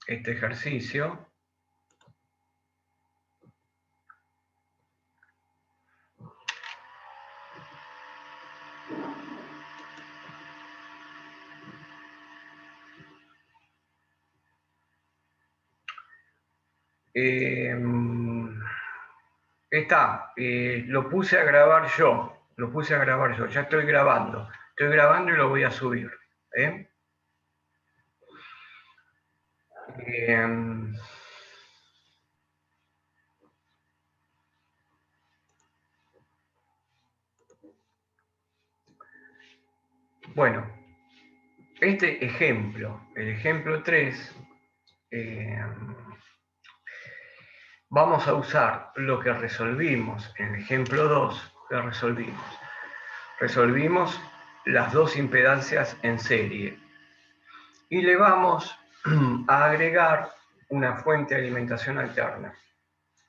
este ejercicio. Lo puse a grabar yo, ya estoy grabando y lo voy a subir. Bueno, este ejemplo, el ejemplo 3, vamos a usar lo que resolvimos en el ejemplo 2, que resolvimos las dos impedancias en serie y le vamos a agregar una fuente de alimentación alterna.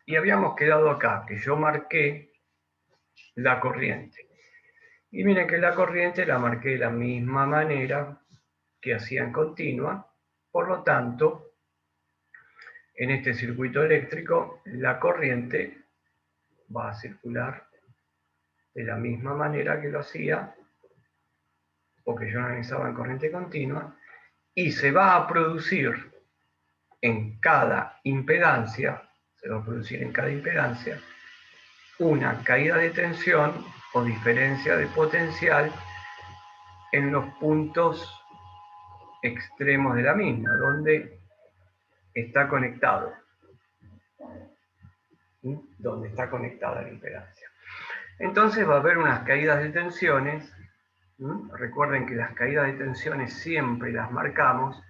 Y habíamos quedado acá, que yo marqué la corriente. Y miren que la corriente la marqué de la misma manera que hacía en continua, por lo tanto, en este circuito eléctrico, la corriente va a circular de la misma manera que lo hacía, o que yo analizaba en corriente continua, y se va a producir en cada impedancia, una caída de tensión o diferencia de potencial en los puntos extremos de la misma, donde está conectado, donde está conectada la impedancia. Entonces va a haber unas caídas de tensiones. Recuerden que las caídas de tensiones siempre las marcamos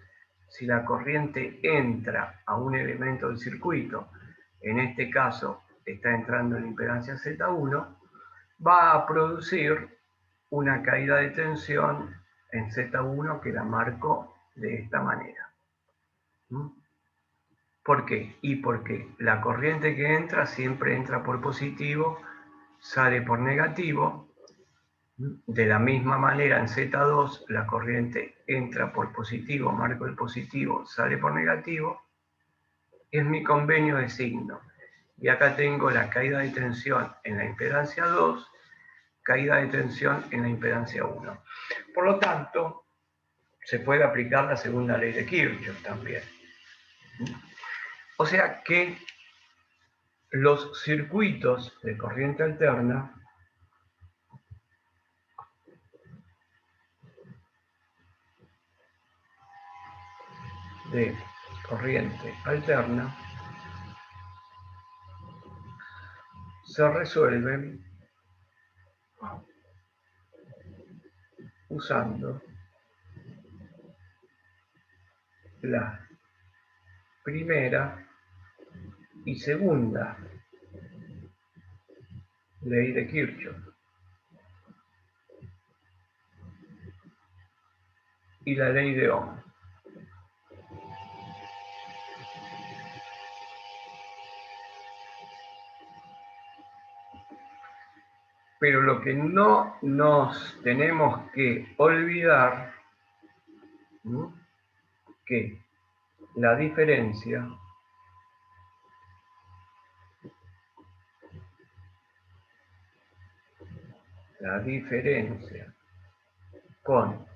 si la corriente entra a un elemento del circuito, en este caso está entrando en la impedancia Z1, va a producir una caída de tensión en Z1 que la marco de esta manera. ¿Por qué? Y porque la corriente que entra siempre entra por positivo, sale por negativo. De la misma manera en Z2 la corriente entra por positivo, marco el positivo, sale por negativo. Es mi convenio de signo. Y acá tengo la caída de tensión en la impedancia 2, caída de tensión en la impedancia 1. Por lo tanto, se puede aplicar la segunda ley de Kirchhoff también. O sea que los circuitos de corriente alterna se resuelven usando la primera y segunda ley de Kirchhoff y la ley de Ohm. Pero lo que no nos tenemos que olvidar, que la diferencia con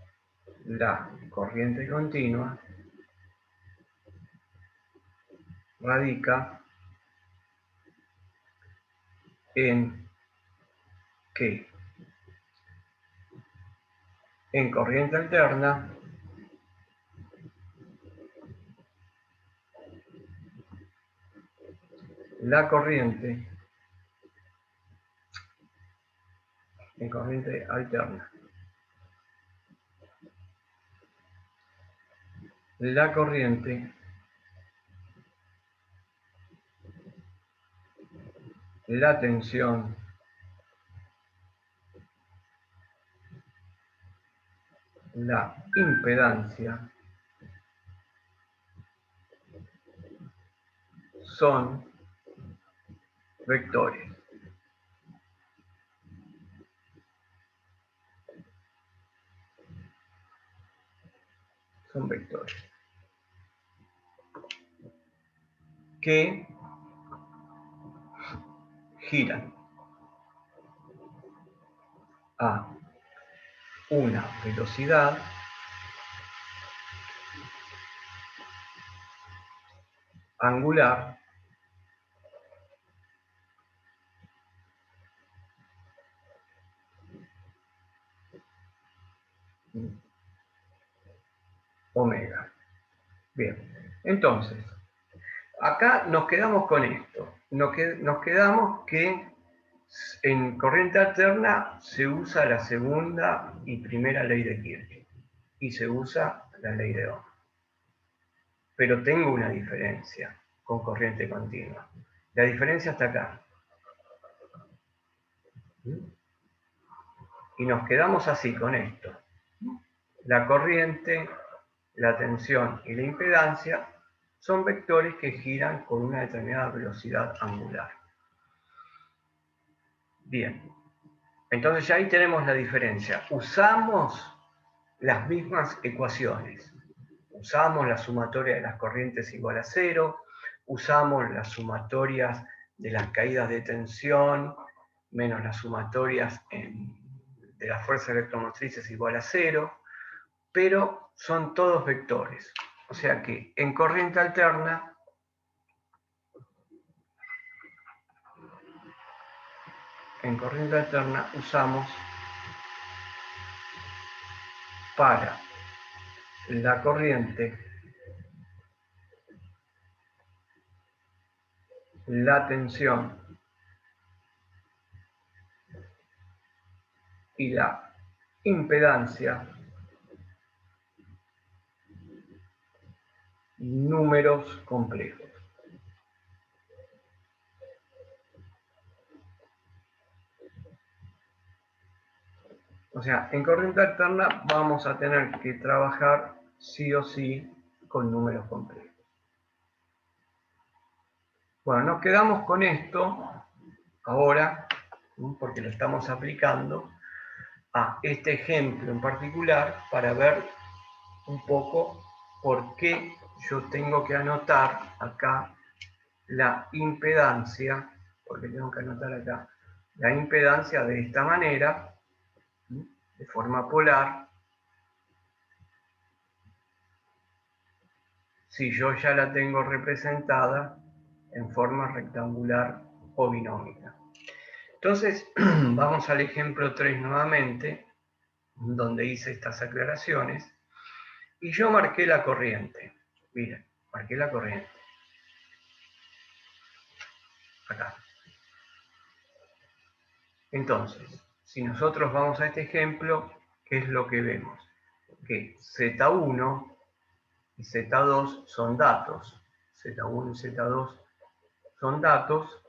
la corriente continua radica en que en corriente alterna la corriente la tensión, la impedancia son vectores. que giran a una velocidad angular omega. Bien, entonces, acá nos quedamos con esto. Nos quedamos que en corriente alterna se usa la segunda y primera ley de Kirchhoff y se usa la ley de Ohm. Pero tengo una diferencia con corriente continua. La diferencia está acá. Y nos quedamos así con esto. La corriente, la tensión y la impedancia son vectores que giran con una determinada velocidad angular. Bien, entonces ya ahí tenemos la diferencia. Usamos las mismas ecuaciones. Usamos la sumatoria de las corrientes igual a 0, usamos las sumatorias de las caídas de tensión menos las sumatorias de las fuerzas electromotrices igual a 0, pero son todos vectores. O sea que en corriente alterna usamos para la corriente la tensión y la impedancia números complejos. O sea, en corriente alterna vamos a tener que trabajar sí o sí con números complejos. Bueno, nos quedamos con esto ahora, porque lo estamos aplicando a este ejemplo en particular para ver un poco por qué yo tengo que anotar acá la impedancia, porque tengo que anotar acá la impedancia de esta manera, de forma polar, si yo ya la tengo representada en forma rectangular o binómica. Entonces, vamos al ejemplo 3 nuevamente, donde hice estas aclaraciones, y yo marqué la corriente. Miren, marqué la corriente. Acá. Entonces, si nosotros vamos a este ejemplo, ¿qué es lo que vemos? Que Z1 y Z2 son datos. Z1 y Z2 son datos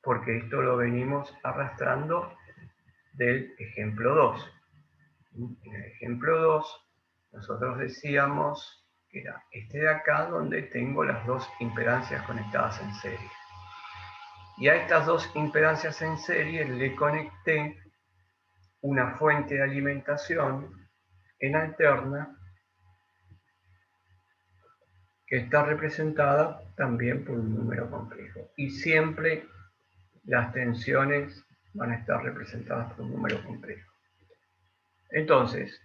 porque esto lo venimos arrastrando del ejemplo 2. En el ejemplo 2, nosotros decíamos que era este de acá donde tengo las dos impedancias conectadas en serie. Y a estas dos impedancias en serie le conecté una fuente de alimentación en alterna que está representada también por un número complejo. Y siempre las tensiones van a estar representadas por un número complejo. Entonces,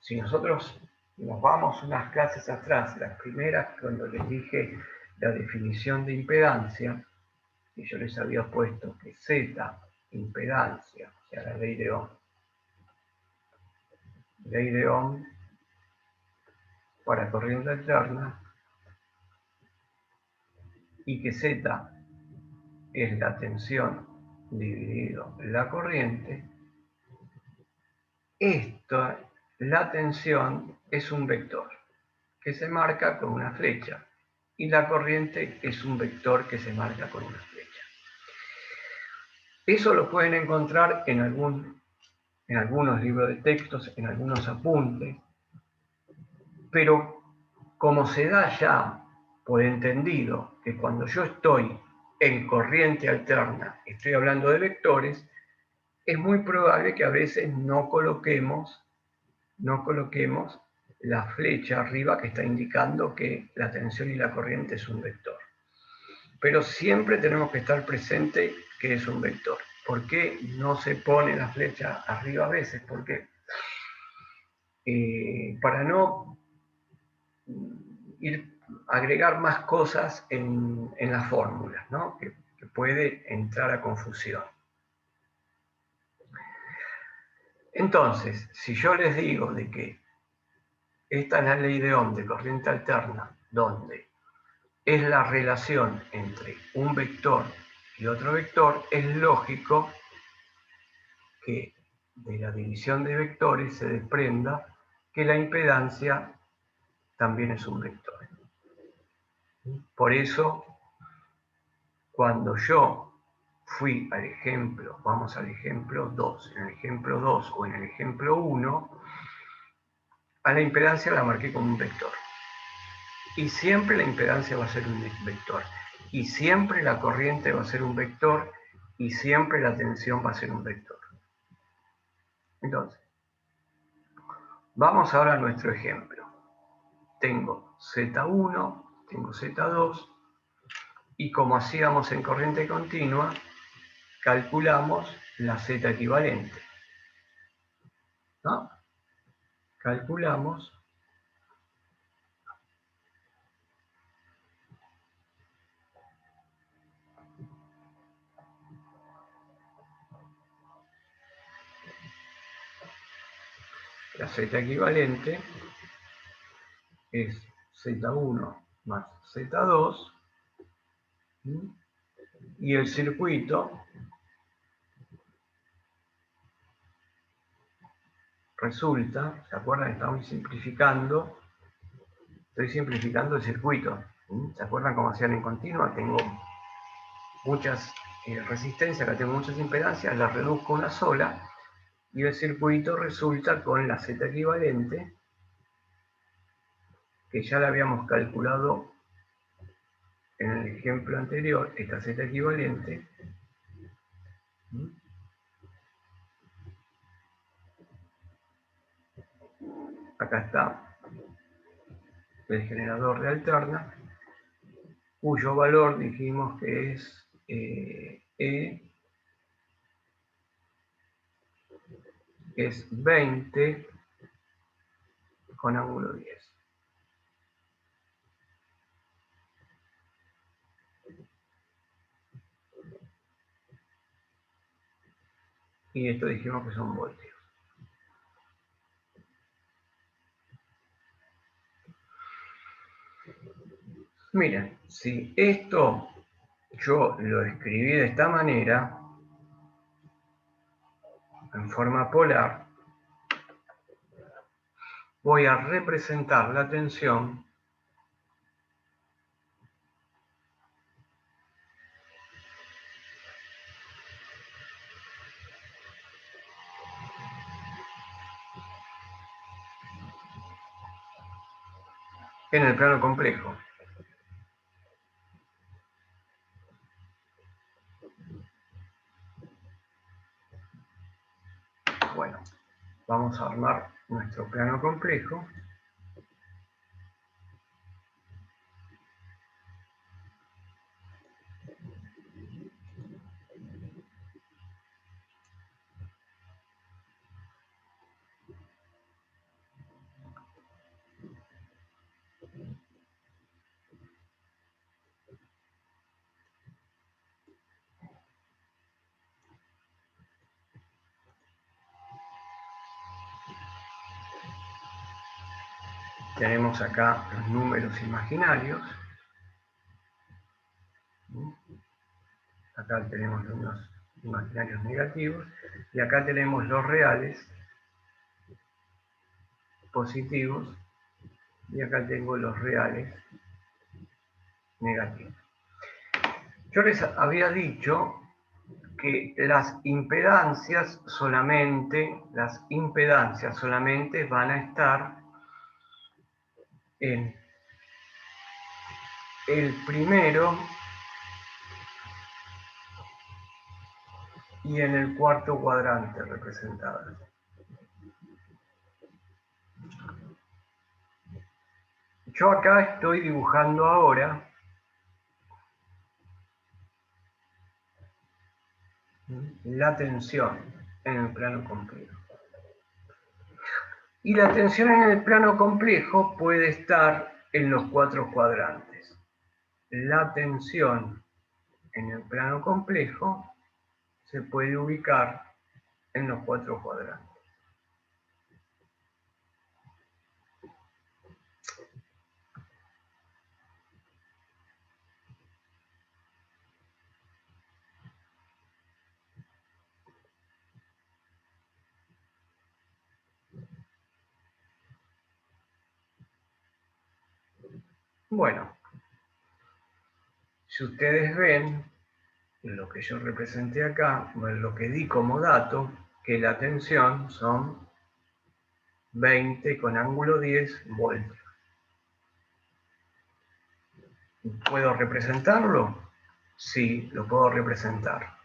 si nosotros nos vamos unas clases atrás, las primeras cuando les dije la definición de impedancia, y yo les había puesto que Z, impedancia, o sea, la ley de Ohm para corriente alterna, y que Z es la tensión dividido la corriente, la tensión es un vector que se marca con una flecha y la corriente es un vector que se marca con una flecha. Eso lo pueden encontrar en algunos libros de textos, en algunos apuntes, pero como se da ya por entendido que cuando yo estoy en corriente alterna, estoy hablando de vectores, es muy probable que a veces no coloquemos la flecha arriba que está indicando que la tensión y la corriente es un vector. Pero siempre tenemos que estar presente que es un vector. ¿Por qué no se pone la flecha arriba a veces? Porque para no agregar más cosas en las fórmulas, ¿no? que puede entrar a confusión. Entonces, si yo les digo de que esta es la ley de Ohm de corriente alterna, donde es la relación entre un vector y otro vector, es lógico que de la división de vectores se desprenda que la impedancia también es un vector. Por eso, cuando yo fui al ejemplo, vamos al ejemplo 2, en el ejemplo 2 o en el ejemplo 1, a la impedancia la marqué como un vector. Y siempre la impedancia va a ser un vector. Y siempre la corriente va a ser un vector. Y siempre la tensión va a ser un vector. Entonces, vamos ahora a nuestro ejemplo. Tengo Z1, tengo Z2. Y como hacíamos en corriente continua, calculamos la Z equivalente, ¿no? Calculamos la Z equivalente, es Z1 más Z2, y el circuito resulta, ¿se acuerdan? Estamos simplificando, estoy simplificando el circuito. ¿Se acuerdan cómo hacían en continua? Tengo muchas resistencias, acá tengo muchas impedancias, las reduzco a una sola, y el circuito resulta con la Z equivalente, que ya la habíamos calculado en el ejemplo anterior, esta Z equivalente, acá está el generador de alterna, cuyo valor dijimos que es E, es 20 con ángulo 10. Y esto dijimos que son voltios. Miren, si esto yo lo escribí de esta manera, en forma polar, voy a representar la tensión en el plano complejo. Bueno, vamos a armar nuestro plano complejo. Tenemos acá los números imaginarios. Acá tenemos los números imaginarios negativos. Y acá tenemos los reales positivos. Y acá tengo los reales negativos. Yo les había dicho que las impedancias solamente van a estar en el primero y en el cuarto cuadrante representadas. Yo acá estoy dibujando ahora la tensión en el plano complejo. Y la tensión en el plano complejo puede estar en los 4 cuadrantes. La tensión en el plano complejo se puede ubicar en los 4 cuadrantes. Bueno, si ustedes ven lo que yo representé acá, bueno, lo que di como dato, que la tensión son 20 con ángulo 10 voltios. ¿Puedo representarlo? Sí, lo puedo representar.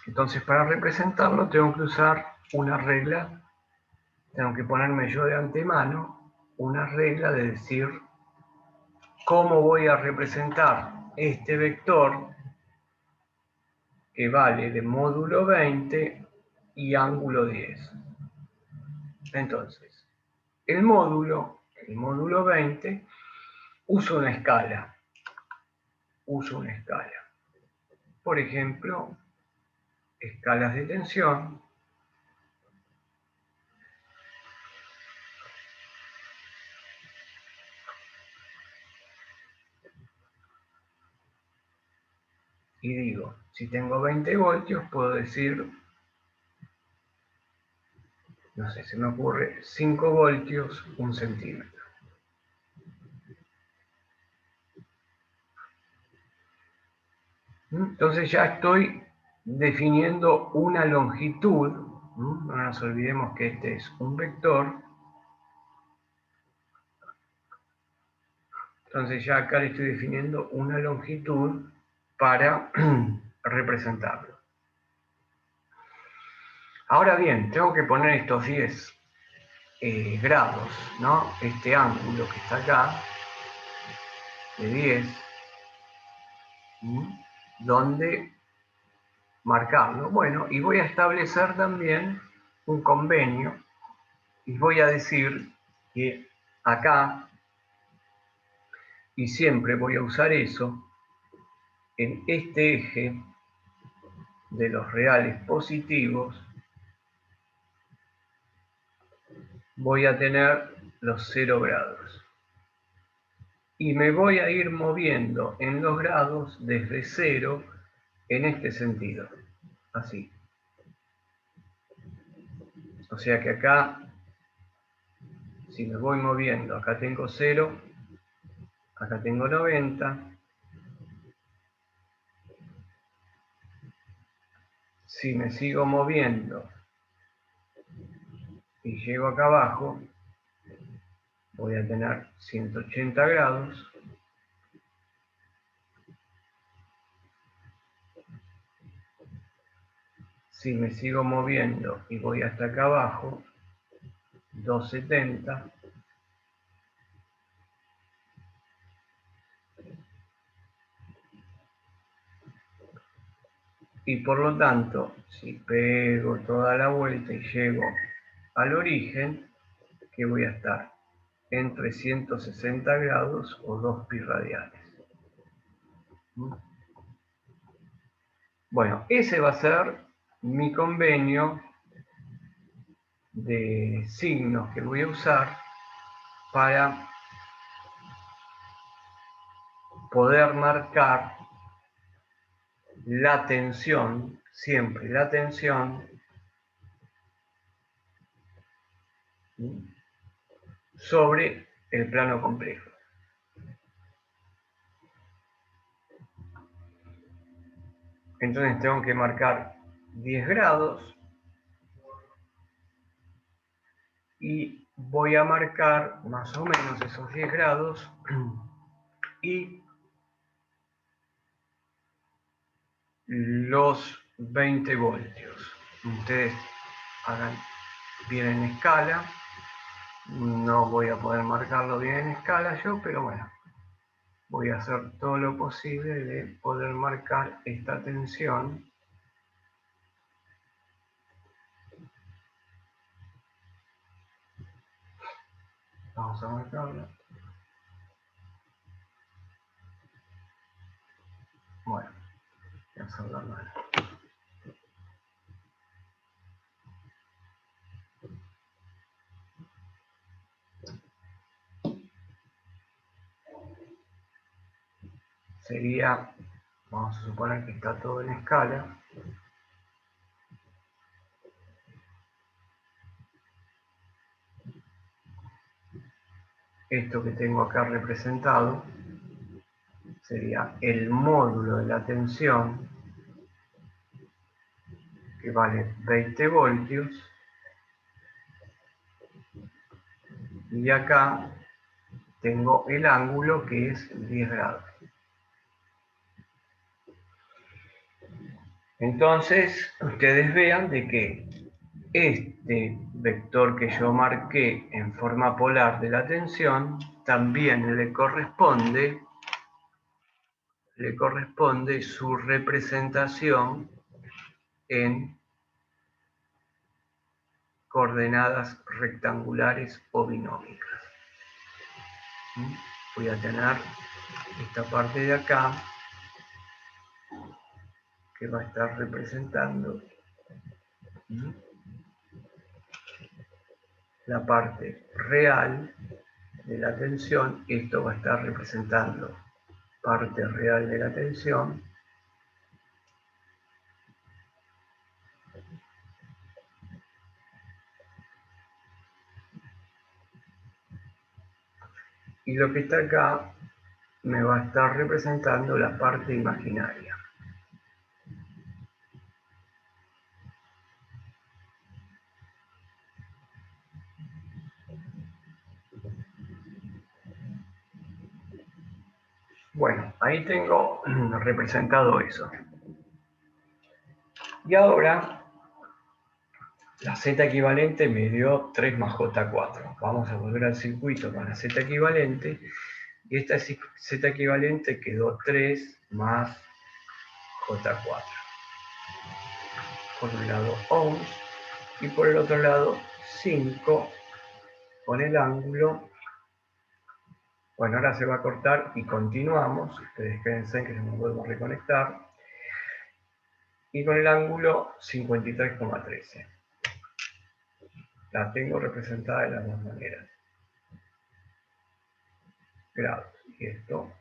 Entonces, para representarlo tengo que usar una regla, tengo que ponerme yo de antemano una regla de decir cómo voy a representar este vector que vale de módulo 20 y ángulo 10. Entonces, el módulo 20, uso una escala. Por ejemplo, escalas de tensión. Y digo, si tengo 20 voltios, puedo decir, no sé, se me ocurre 5 voltios, 1 centímetro. Entonces ya estoy definiendo una longitud. No nos olvidemos que este es un vector. Entonces ya acá le estoy definiendo una longitud para representarlo. Ahora bien, tengo que poner estos 10 grados, ¿no? Este ángulo que está acá, de 10, ¿dónde marcarlo? Bueno, y voy a establecer también un convenio y voy a decir que acá, y siempre voy a usar eso, en este eje de los reales positivos, voy a tener los 0 grados. Y me voy a ir moviendo en los grados desde 0 en este sentido, así. O sea que acá, si me voy moviendo, acá tengo 0, acá tengo 90, si me sigo moviendo y llego acá abajo, voy a tener 180 grados. Si me sigo moviendo y voy hasta acá abajo, 270. Y por lo tanto, si pego toda la vuelta y llego al origen, que voy a estar en 360 grados o 2 pi radianes. Bueno, ese va a ser mi convenio de signos que voy a usar para poder marcar la tensión, siempre la tensión sobre el plano complejo. Entonces tengo que marcar 10 grados y voy a marcar más o menos esos 10 grados y los 20 voltios. Ustedes hagan bien en escala. No voy a poder marcarlo bien en escala yo, pero bueno, voy a hacer todo lo posible de poder marcar esta tensión Vamos a marcarla. Bueno, vamos a la mano. Sería, vamos a suponer que está todo en escala. Esto que tengo acá representado sería el módulo de la tensión, que vale 20 voltios, y acá tengo el ángulo que es 10 grados. Entonces, ustedes vean de que este vector que yo marqué en forma polar de la tensión también le corresponde su representación en coordenadas rectangulares o binómicas. Voy a tener esta parte de acá que va a estar representando la parte real de la tensión. Esto va a estar representando parte real de la tensión. Y lo que está acá me va a estar representando la parte imaginaria. Bueno, ahí tengo representado eso. Y ahora la Z equivalente me dio 3 más J4. Vamos a volver al circuito con la Z equivalente. Y esta Z equivalente quedó 3 más J4. Por un lado ohms y por el otro lado 5 con el ángulo. Bueno, ahora se va a cortar y continuamos. Ustedes quédense que yo me vuelvo a reconectar. Y con el ángulo 53,13. La tengo representada de las dos maneras. Grados. Y esto